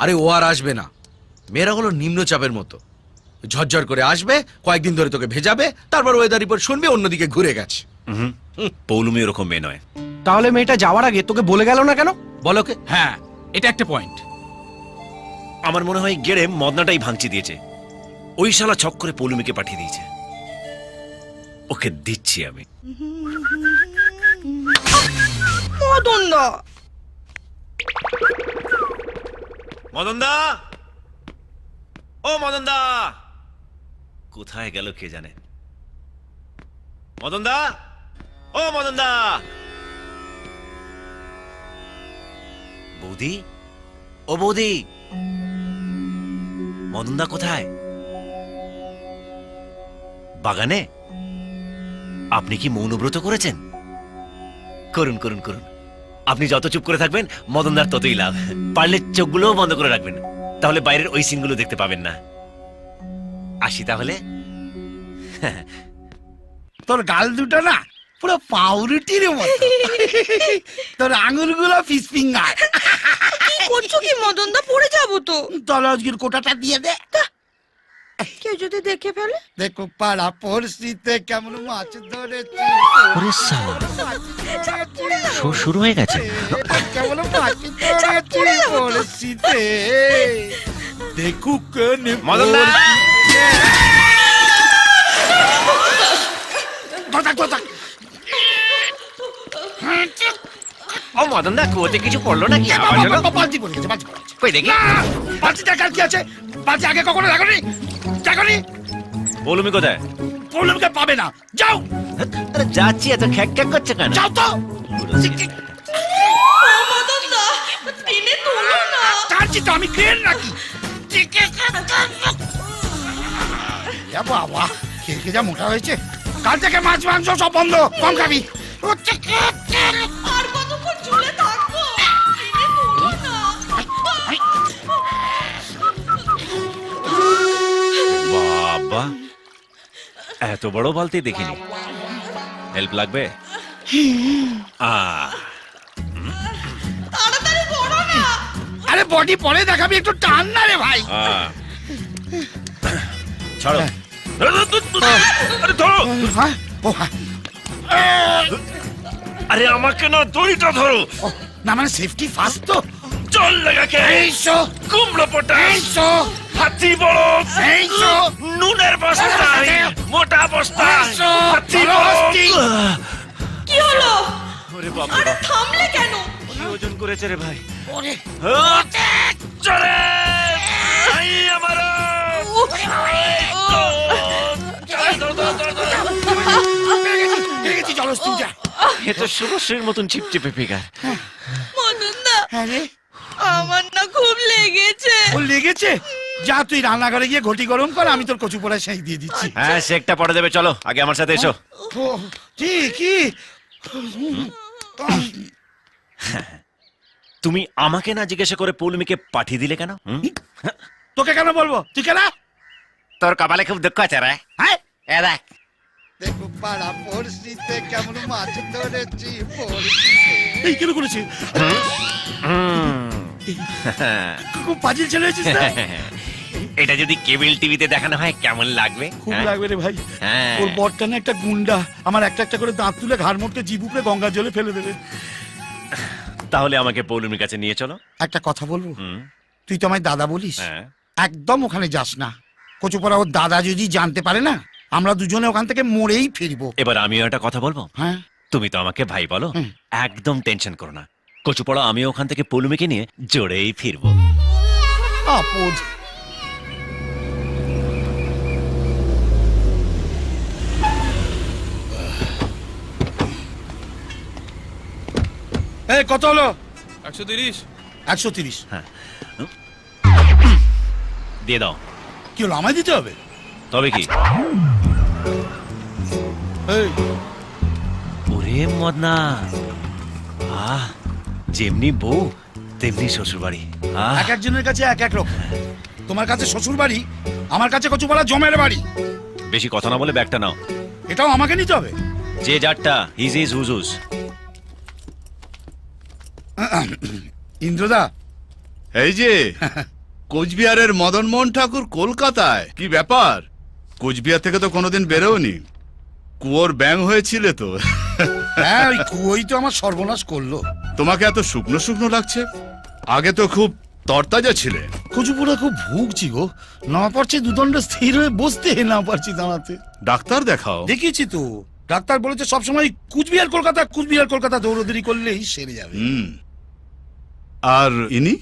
আরে ও আর আসবে না, মেয়েরা হলো নিম্নচাপের মতো, ঝরঝর করে আসবে, কয়েকদিন ধরে তোকে ভেজাবে, তারপর ওয়েদার রিপোর্ট শুনবে অন্যদিকে ঘুরে গেছে। পৌলুমি ওরকম মেয়ে নয়। তাহলে মেয়েটা যাওয়ার আগে তোকে বলে গেল না কেন? বলো কে? হ্যাঁ, এটা একটা পয়েন্ট। আমার মনে হয় গেড়ে মদনাটাই ভাঙচি দিয়েছে, ওই শালা ছক করে পৌলুমিকে পাঠিয়ে দিয়েছে। ওকে দিচ্ছি আমি। মদন দা, মদন দা, ও মদন দা, কোথায় গেল কে জানে। মদন দা, ও মদন দা। বৌদি, ও বৌদি, মদন দা কোথায়? বাগানে? আপনি কি মৌনব্রত করেছেন? করুন করুন করুন, আপনি যত চুপ করে থাকবেন মদনদার ততই লাভ। পারলে চোখগুলোও বন্ধ করে রাখবেন, তাহলে বাইরের ওই সিনগুলো দেখতে পাবেন না। আসি তাহলে। তোর গাল দুটো না পুরো পাউরুটির মতো, তোর আঙুলগুলো ফিস ফিঙ্গার। কি করছো কি মদন দা? পড়ে যাবো তো। তোর আজকের কোটাটা দিয়ে দে। কেউ যদি দেখে ফেলে? দেখো পাড়া পড়শিতে কেমন মাছ ধরেছি, ওরে শালা, শো শুরু হয়ে গেছে। কেমন মাছ ধরেছি পড়শিতে, দেখুক মদনদা, ও মদনদা, কুয়োতে কিছু পড়লো নাকি? আওয়াজ হলো? বালতি পড়ে গেছে, বালতি পড়ে গেছে। কই দেখি। বালতি দেখার কি আছে? বালতি আগে কখনো দেখনি? দেখনি? পৌলুমি কোথায়? প্রবলেমকে পাবে না, যাও আরে যাচ্ছি, এত খ্যাক খ্যাক করছে কেন? যাও তো। মদন দা, টেনে তোলো না। কাঁদছি তো আমি, ক্রেন নাকি? বাবা, খেয়ে যা মোটা হয়েছে। কাল থেকে মাছ মাংস সব বন্ধ, কম খাবি। আর কতক্ষণ ঝুলে থাকবো? টেনে তোলো না। বাবা, এত বড় বালতি দেখিনি। হেল্প লাগবে? তাড়াতাড়ি করো না। আরে বডি পরে দেখাবি, একটু টান না রে ভাই। ছাড়ো। আরে ধরো। হ্যাঁ, ও হ্যাঁ। আরে আমাকে না, দড়িটা ধরো। ও, না মানে সেফটি ফার্স্ট তো। জল লাগাকে এইসো, কুমড়ো পটাশ, এইসো, হাতি বড়, এইসো, নুনের বস্তা, মোটা বস্তা, এইসো, হাতি ধরো বড়। হস্তি। কি হলো? ওরে বাবা, আরে থামলে কেন? কি ওজন করেছে রে ভাই? ওরে, চলে ভাই আমার। পেয়ে গেছি, চলো তুই যা। এ তো শুভশ্রীর মতন চিপচিপে ফিগার। মদন দা, হ্যাঁ রে, আমার না খুব লেগেছে। ও লেগেছে? যা তুই রান্নাঘরে গিয়ে ঘটি গরম কর, আমি তোর কচু পোড়া সেই দিয়ে দিচ্ছি। হ্যাঁ, শেকটা পরে দেবে, চলো আগে আমার সাথে এসো। ও, কি কি? তুমি আমাকে না জিজ্ঞাসা করে পৌলুমিকে পাঠিয়ে দিলে কেন? তোকে কেন বলবো? তুই কেন? তোর কপালে খুব দুঃখ আছে রে। হ্যাঁ, এ দেখ, দেখো পাড়া পড়শিতে কেমন মাছ ধরেছি পড়শিতে। এই কেন করেছি? খুব পাজিল ছেলে হয়েছিস না? এটা যদি কেবল টিভিতে দেখানো হয় কেমন লাগবে? খুব হ্যাঁ? লাগবে রে ভাই। হ্যাঁ। ওর বরটা না একটা গুন্ডা, আমার একটা একটা করে দাঁত তুলে ঘাড় মোটকে জিভ উপরে গঙ্গার জলে ফেলে দেবে। তাহলে আমাকে পৌলুমির কাছে নিয়ে চলো। একটা কথা বলবো? হুম, তুই তো আমায় দাদা বলিস, হ্যাঁ। একদম ওখানে যাস না। কচুপড়া ওর দাদা যদি জানতে পারে না, আমরা দুজনে ওখান থেকে মরেই ফিরবো। এবার আমিও একটা কথা বলবো। হ্যাঁ, তুমি তো আমাকে ভাই বলো, হুম। একদম টেনশন করো না। কচুপড়া আমিও ওখান থেকে পৌলুমিকে নিয়ে জোরেই ফিরবো। আপদ। এই কত হলো? 130। 130। হ্যাঁ, দিয়ে দাও। কি হলো, আমায় দিতে হবে? তবে কি? এই, ওরে মদনা, যেমনি বউ তেমনি শ্বশুর বাড়ি। এক একজনের কাছে এক এক রকম। তোমার কাছে শ্বশুর বাড়ি, আমার কাছে কচুপাড়া জমের বাড়ি। বেশি কথা না বলে ব্যাগটা নাও। এটাও আমাকে নিতে হবে? যে যারটা হিজ ইজ হুজুজ। ইন্দ্রদা, এই যে কোচবিহারের মদন মোহন ঠাকুর কলকাতায়, কি ব্যাপার? কোচবিহার থেকে তো কোনোদিন বেরোনি, কুয়োর ব্যাং হয়েছিলে তো। হ্যাঁ, ওই কুয়োই তো আমার সর্বনাশ করলো। তোমাকে এত শুকনো শুকনো লাগছে, আগে তো খুব তরতাজা ছিলে। কচুপুরা খুব ভুগছি গো, না পারছি দুদণ্ড স্থির হয়ে বসতে, না পারছি দাঁড়াতে। ডাক্তার দেখাও। দেখিয়েছি তো, ডাক্তার বলেছে সবসময় কুচবিহার কলকাতা দৌড়দৌড়ি করলেই সেরে যাবে। আর ইনি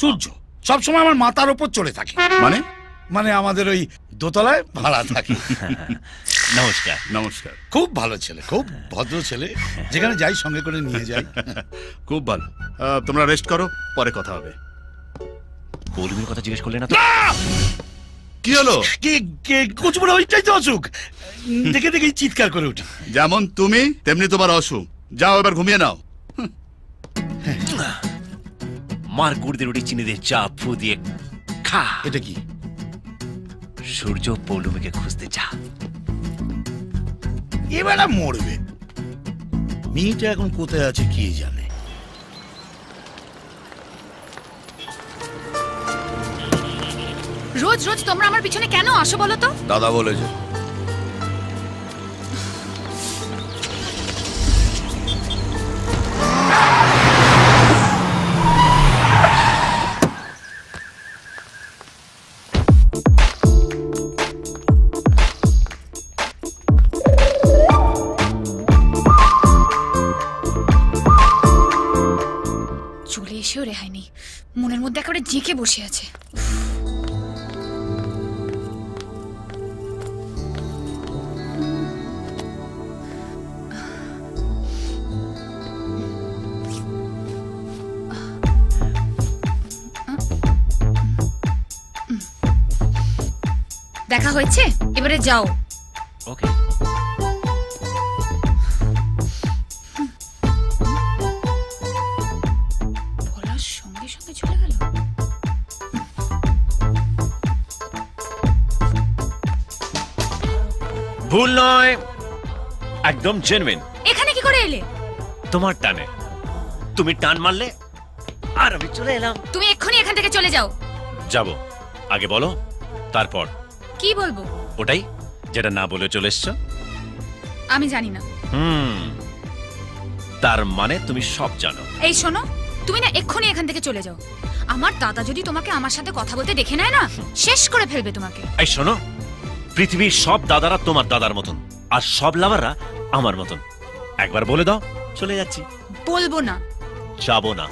সূর্য সবসময় আমার মাথার ওপর চলে থাকে, মানে? মানে আমাদের ওই দোতলায় ভাড়া থাকে। নমস্কার। নমস্কার। খুব ভালো ছেলে, খুব ভদ্র ছেলে, যেখানে যাই সঙ্গে করে নিয়ে যাই। খুব ভালো। তোমরা রেস্ট করো, পরে কথা হবে। পৌলমীর কথা জিজ্ঞেস করলে না তো? কি হলো? কচুপুরা ওইটাই তো অসুখ, দেখে দেখেই চিৎকার করে উঠি। যেমন তুমি তেমনি তোমার অসুখ। যাও এবার ঘুমিয়ে নাও। মার গুড় দিয়ে রুটি চিনি দিয়ে চা ফু দিয়ে খা। এটা কি? সূর্য পৌলমীকে খুঁজতে যা। এবার মরবে। মেয়েটা এখন কোথায় আছে কে জানে। রোজ রোজ তোমরা আমার পিছনে কেন আসো বলো তো? দাদা বলেছে। চলে এসেও রেহাই নেই, মনের মধ্যে একেবারে জেঁকে বসে আছে। দেখা হয়েছে, এবারে যাও। ওকে। বলার সঙ্গে সঙ্গে চলে গেল। ভুল নয়, একদম জেনুইন। এখানে কি করে এলে? তোমার টানে, তুমি টান মারলে আর আমি চলে এলাম। তুমি এক্ষুনি এখান থেকে চলে যাও। যাব, আগে বলো, তারপর। কি বলবো? ওটাই যেটা না বলে চলে এসছো। আমি জানি না। তার মানে তুমি সব জানো। এই শোনো, তুমি না এক্ষুনি এখান থেকে চলে যাও। আমার দাদা যদি তোমাকে আমার সাথে কথা বলতে দেখে নেয় না, শেষ করে ফেলবে তোমাকে। এই শোনো, পৃথিবীর সব দাদারা তোমার দাদার মতন, আর সব লাভাররা আমার মতন। একবার বলে দাও, চলে যাচ্ছি। বলবো না। যাবো না।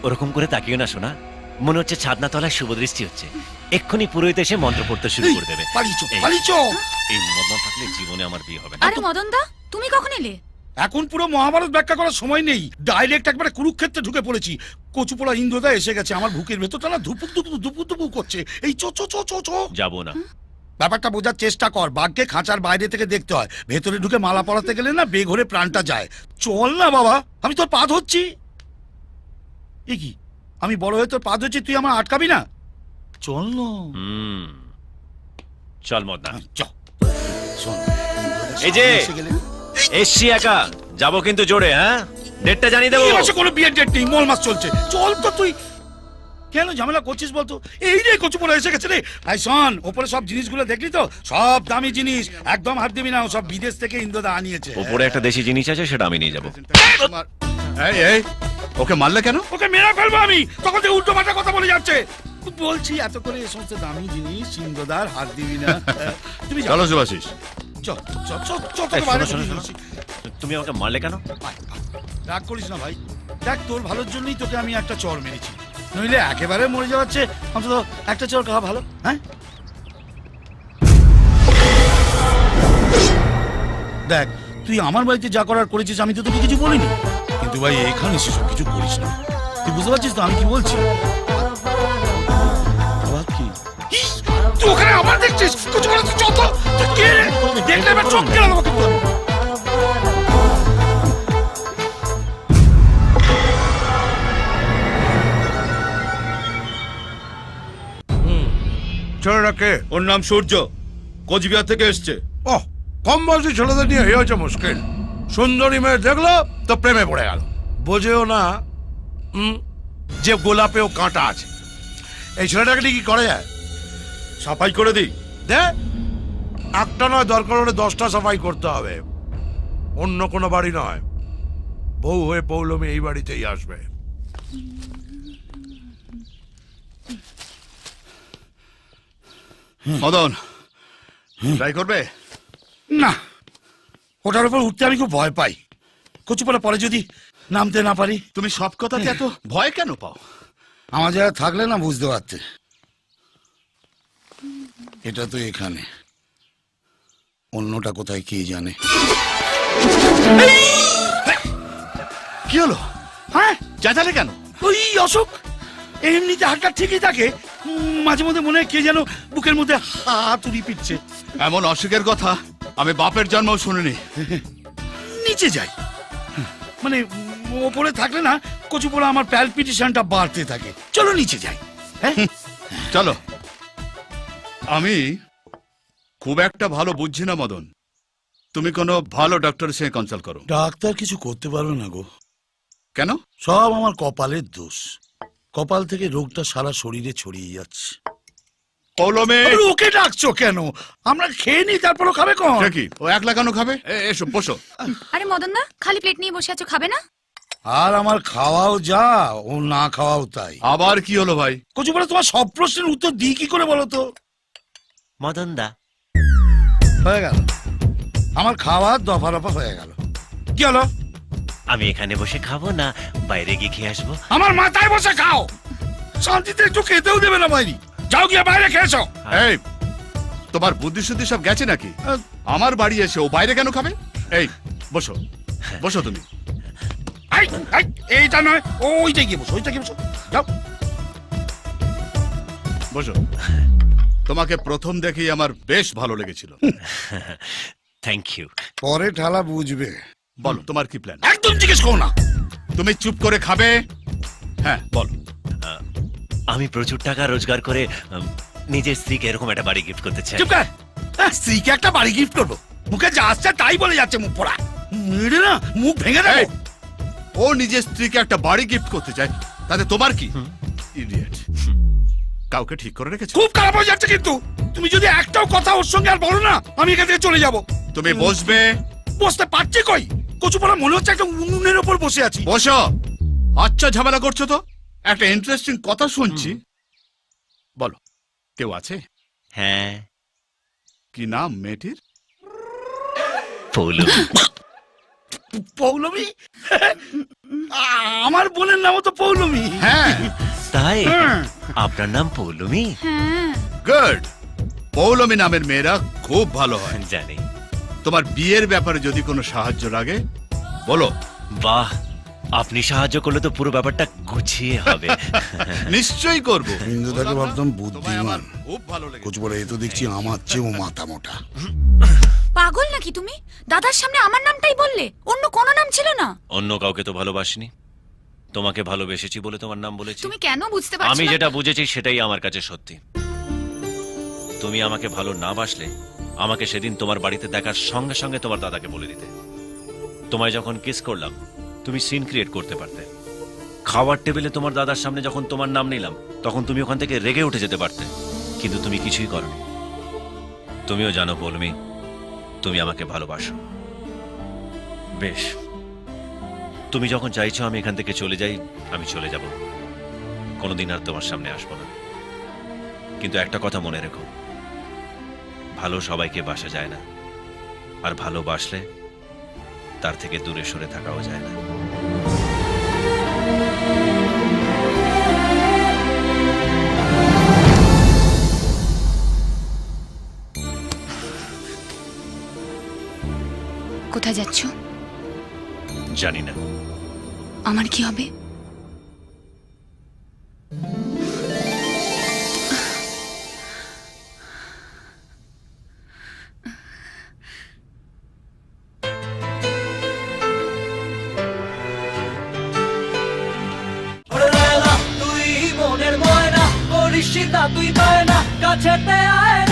ওরকম করে তাকিও না শোনা, মনে হচ্ছে ছাদনা তলায় শুভ দৃষ্টি হচ্ছে। এক্ষুনি পুরোহিত এসে মন্ত্র পড়তে শুরু করে দেবে। পালিচো। এই মদন থাকলে জীবনে আমার বিয়ে হবে না। আরে মদন দা, তুমি কখন এলে? এখন পুরো মহাভারত ব্যাখ্যা করার সময় নেই, ডাইরেক্ট একবারে কুরুক্ষেত্রে ঢুকে পড়েছি। কচুপোড়া ইন্দ্রদা এসে গেছে, আমার বুকের ভেতরটা না ধুপুক ধুপুক ধুপুক ধুপুক করছে। এই চো চো চো চো চো। যাবো না। ব্যাপারটা বোঝার চেষ্টা কর, বাঘকে খাঁচার বাইরে থেকে দেখতে হয়, ভেতরে ঢুকে মালা পরাতে গেলে না বেঘরে প্রাণটা যায়। চল না বাবা, আমি তোর পা ধরছি। এ কি, আমি বড় হয়ে তোর পা ধরছি, তুই আমার আটকাবি না? চল না। চল মদনা। চল শোন, এই যে এসে গেলে এসছি একা, যাবো কিন্তু জোরে। হ্যাঁ, ডেটটা জানিয়ে দেবো। এই মাসে কোনো বিয়ের ডেট নেই, মল মাস চলছে। চল তো তুই, কেন ঝামেলা করছিস বলতো? এই রে কচুপোড়া এসে গেছে রে। আই শোন, ওপরে সব জিনিসগুলো দেখলি তো? সব দামি জিনিস, একদম হাত দিবি না, ও সব বিদেশ থেকে ইন্দ্রদা আনিয়েছে। ওপরে একটা দেশি জিনিস আছে, সেটা আমি নিয়ে যাবো। এই এই, ওকে মারলে কেন? ওকে মেরে ফেলবো আমি, তখন যে উল্টো পাল্টা কথা বলে যাচ্ছে। বলছি এত করে এই সমস্ত দামি জিনিস ইন্দ্রদার হাত দিবি না। তুমি চলো শুভাশিস। চল চল চল চল, এই, তোকে বাইরে শোনো, বলিয়ে শোনো, দিচ্ছি। তুমি আমাকে মারলে কেন? আয়, আয়। রাগ করিস না ভাই, দেখ তোর ভালোর জন্যই তোকে আমি একটা চর মেরেছি, নইলে একেবারে মরে যাওয়াচ্ছে অন্তত একটা চর খাওয়া ভালো। হ্যাঁ দেখ, তুই আমার বাড়িতে যা করার করেছিস, আমি তো তোকে কিছু বলিনি, কিন্তু ভাই এখানে সেসব কিছু করিস না। তুই বুঝতে পারছিস তো আমি কি বলছি? আবার কি? ইস, তুই ওখানে আবার দেখছিস? কিছু বলে তুই চল তো। তুই কে রে? দেখলে এবার চোখ কেন আমাকে কিন্তু আমি। ছেলেটাকে? ওর নাম সূর্য, কোচবিহার থেকে এসছে। ও কম বয়সী ছেলেদের নিয়ে এই হচ্ছে মুশকিল। সুন্দরী মেয়ে দেখলো তো প্রেমে পড়ে গেল, বোঝেও না যে গোলাপেও কাঁটা আছে। এই ছেলেটাকে নিয়ে কি করে যায়? সাফাই করে দিই দে, একটা নয়, দরকার হলে 10টা সাফাই করতে হবে। অন্য কোনো বাড়ি নয়, বউ হয়ে পৌলমী এই বাড়িতেই আসবে। মদন ট্রাই করবে? না, ওটার উপর উঠতে আমি খুব ভয় পাই। কচুপালা পরে যদি নামতে না পারি। তুমি সব কথাতে এত ভয় কেন পাও? আমার জায়গায় থাকলে না বুঝতে পারতে। এটা তো এখানে, অন্যটা কোথায় কে জানে। কি হলো? হ্যাঁ, চেঁচালে কেন? ওই অশোক এমনিতে হাতটা ঠিকই থাকে, মাঝে মধ্যে মনে হয় কে যেন বুকের মধ্যে হাতুড়ি পিটছে। এমন অসুখের কথা আমি বাপের জন্মও শুনিনি। নিচে যাই, মানে ওপরে থাকলে না কচুপোড়া আমার প্যালপিটেশনটা বাড়তে থাকে। চলো নিচে যাই। হ্যাঁ চলো। আমি খুব একটা ভালো বুঝছি না মদন, তুমি কোনো ভালো ডক্টরের সঙ্গে কনসাল্ট করো। ডাক্তার কিছু করতে পারবে না গো। কেন? সব আমার কপালের দোষ। কপাল থেকে রোগটা সারা শরীরে ছড়িয়ে যাচ্ছে। পৌলমী, ওকে ডাকছো কেন? আমরা খেয়ে নি, তারপরও খাবে কোন? সে কি ও একলা কেন খাবে? এসো বসো। আরে মদন দা, খালি প্লেট নিয়ে বসে আছো, খাবে না? আর আমার খাওয়াও যা, ও না খাওয়াও তাই। আবার কি হলো ভাই? কচুপাড়া তোমার সব প্রশ্নের উত্তর দিই কি করে বলো তো? মদন দা, হয়ে গেল আমার খাওয়ার দফা রফা হয়ে গেল। কি হলো? আমি এখানে বসে খাবো না বাইরে গিয়ে খেয়ে আসবো? আমার মাথায় বসে খাও, শান্তিতে একটু খেতেও দেবে না বাইরে। যাও গিয়ে বাইরে খেয়েছো। এই তোমার বুদ্ধি শুদ্ধি সব গেছে নাকি? আমার বাড়ি এসে ও বাইরে কেন খাবে? এই বসো বসো তুমি। এইটা নয়, ওইটা গিয়ে বসো, ওইটা গিয়ে বসো, যাও বসো। তোমাকে প্রথম দেখেই আমার বেশ ভালো লেগেছিল। Thank you. পরে ঠালা বুঝবে। বলো তোমার কি প্ল্যান? একদম জিজ্ঞেস করো না। তুমি চুপ করে খাবে। হ্যাঁ বলো। আমি প্রচুর টাকা রোজগার করে নিজের স্ত্রীকে এরকম একটা বাড়ি গিফট করতে চাই। চুপ কর। স্ত্রীকে একটা বাড়ি গিফট করবো? মুখে যা আসছে তাই বলে যাচ্ছে মুখ পড়া। মেরে না মুখ ভেঙে দেবো। এই, ও নিজের স্ত্রীকে একটা বাড়ি গিফট করতে চায়, তাতে তোমার কি? ইডিয়েট। কাউকে ঠিক করে রেখেছো? খুব খারাপ হয়ে যাচ্ছে কিন্তু। তুমি যদি একটাও কথা ওর সঙ্গে আর বলো না, আমি এখান থেকে চলে যাব। তুমি বসবে। বসতে পারছি কই? কচুপাড়া মনে হচ্ছে একটা উনুনের ওপর বসে আছি। বসো। আচ্ছা ঝামেলা করছো তো? একটা ইন্টারেস্টিং কথা শুনছি। বলো, কেউ আছে? হ্যাঁ, কি নাম মেয়েটির? পৌলমী। পৌলমী? আমার বোনের নামও তো পৌলমী। হ্যাঁ। তাই আপনার নাম পৌলমী? হ্যাঁ। গুড। পৌলমী নামের মেয়েরা খুব ভালো হয়। জানি। তোমার বিয়ের ব্যাপারে যদি কোনো সাহায্য লাগে বলো। বাহ, আপনি সাহায্য করলে তো পুরো ব্যাপারটা গুছিয়ে হবে। নিশ্চয়ই করব। ইন্দুদাকে ভাবতাম তোমায় আমার বুদ্ধিমান, খুব ভালো লেগেছে। কচুপাড়া এ তো দেখছি আমার চেয়েও মাথা মোটা। পাগল নাকি তুমি? দাদার সামনে আমার নামটাই বললে, অন্য কোনো নাম ছিল না? অন্য কাউকে তো ভালোবাসিনি, তোমাকে ভালোবেসেছি বলে তোমার নাম বলেছি। তুমি কেন বুঝতে পারছো আমি না? যেটা বুঝেছি সেটাই আমার কাছে সত্যি। তুমি আমাকে ভালো না বাসলে আমাকে সেদিন তোমার বাড়িতে দেখার সঙ্গে সঙ্গে তোমার দাদাকে বলে দিতে। তোমায় যখন কিস করলাম তুমি সিন ক্রিয়েট করতে পারতে। খাওয়ার টেবিলে তোমার দাদার সামনে যখন তোমার নাম নিলাম তখন তুমি ওখান থেকে রেগে উঠে যেতে পারতে, কিন্তু তুমি কিছুই করনি। তুমিও জানো পৌলমী, তুমি আমাকে ভালোবাসো। বেশ, তুমি যখন চাইছো আমি এখান থেকে চলে যাই, আমি চলে যাব। কোনোদিন আর তোমার সামনে আসবো না। কিন্তু একটা কথা মনে রেখো, ভালো সবাইকে বাসা যায় না, আর ভালোবাসলে তার থেকে দূরে সরে থাকাও যায় না। কোথায় যাচ্ছ? জানি না। আমার কি হবে? তুই মনের ময়না করিস তুই পায় না কাছেতে আয় না।